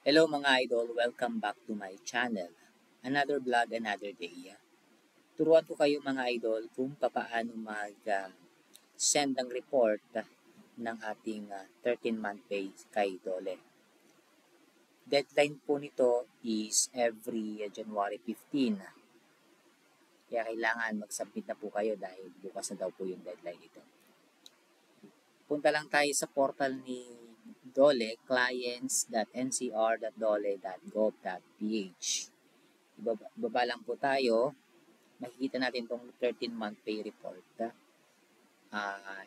Hello mga idol, welcome back to my channel. Another vlog, another day. Turuan ko kayo mga idol kung paano mag-send ng report ng ating 13-month pay kay Dole. Deadline po nito is every January 15. Kaya kailangan mag-submit na po kayo dahil bukas na daw po yung deadline nito. Punta lang tayo sa portal ni Dole, clients.ncr.dole.gov.ph. Ibaba lang po tayo. Makikita natin itong 13-month pay report.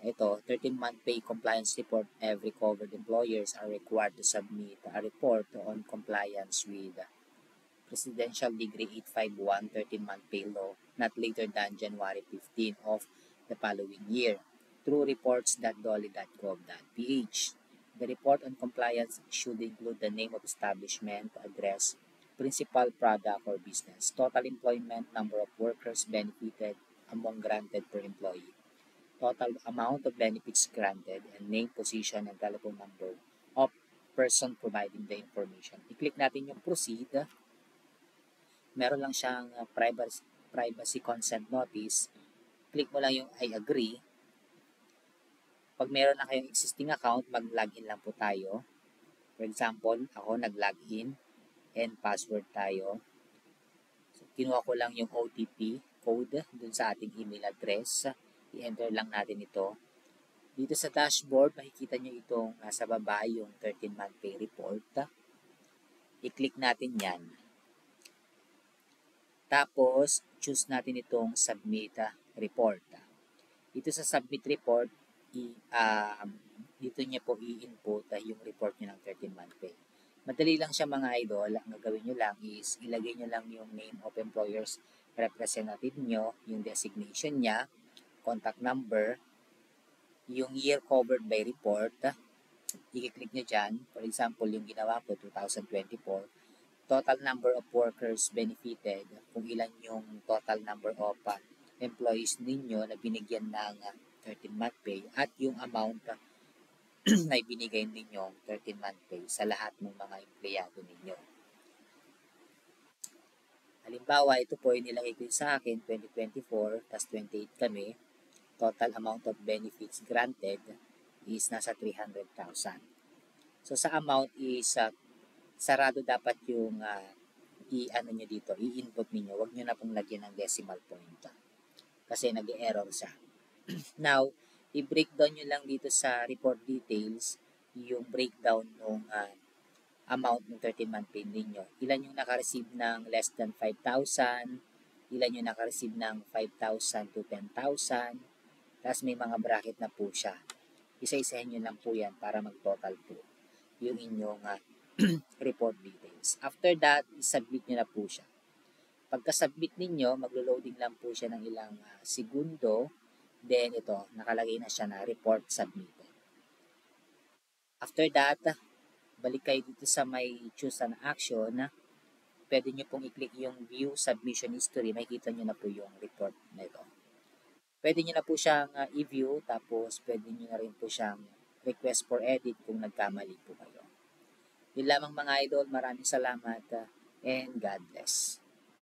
Ito, 13-month pay compliance report. Every covered employers are required to submit a report on compliance with Presidential Decree 851 13-month pay law not later than January 15 of the following year through reports.dole.gov.ph. The report on compliance should include the name of establishment, address, principal product or business, total employment, number of workers benefited among granted per employee, total amount of benefits granted, and name, position, and telephone number of person providing the information. I-click natin yung proceed. Meron lang siyang privacy consent notice. Click mo lang yung I agree. Pag meron na kayong existing account, mag-login lang po tayo. For example, ako nag-login and password tayo. So, kinuha ko lang yung OTP code dun sa ating email address. I-enter lang natin ito. Dito sa dashboard, makikita nyo itong sa baba yung 13-month pay report. I-click natin yan. Tapos, choose natin itong submit report. Dito sa submit report, dito niya po i-input yung report nyo ng 13-month pay. Madali lang siya mga idol. Ang gagawin nyo lang is ilagay nyo lang yung name of employers representative nyo, yung designation niya, contact number, yung year covered by report. I-click nyo dyan. For example, yung ginawa ko 2024, total number of workers benefited, kung ilan yung total number of employees ninyo na binigyan ng 13-month pay at yung amount na ibinigay ninyong 13-month pay sa lahat ng mga empleyado ninyo. Halimbawa, ito po yung nilagay ko sa akin, 2024, tas 28 kami. Total amount of benefits granted is nasa 300,000. So, sa amount is sarado dapat yung nyo dito, i-input niyo. Huwag nyo na pong lagyan ng decimal point. Kasi nag-error siya. Now, i-breakdown nyo lang dito sa report details yung breakdown ng amount ng 13-month pay ninyo. Ilan yung naka-receive ng less than 5,000, ilan yung naka-receive ng 5,000 to 10,000, tapos may mga bracket na po siya. Isa-isahin nyo lang po yan para mag-total po yung inyong report details. After that, i-submit nyo na po siya. Pagka-submit ninyo, maglo-loading lang po siya ng ilang segundo. Then ito, nakalagay na siya na report submitted. After that, balik kayo dito sa may choose an action. Pwede nyo pong i-click yung view submission history. Makikita nyo na po yung report na ito. Pwede nyo na po siyang i-view. Tapos pwede nyo na rin po siyang request for edit kung nagkamali po kayo. Yun lamang mga idol. Maraming salamat and God bless.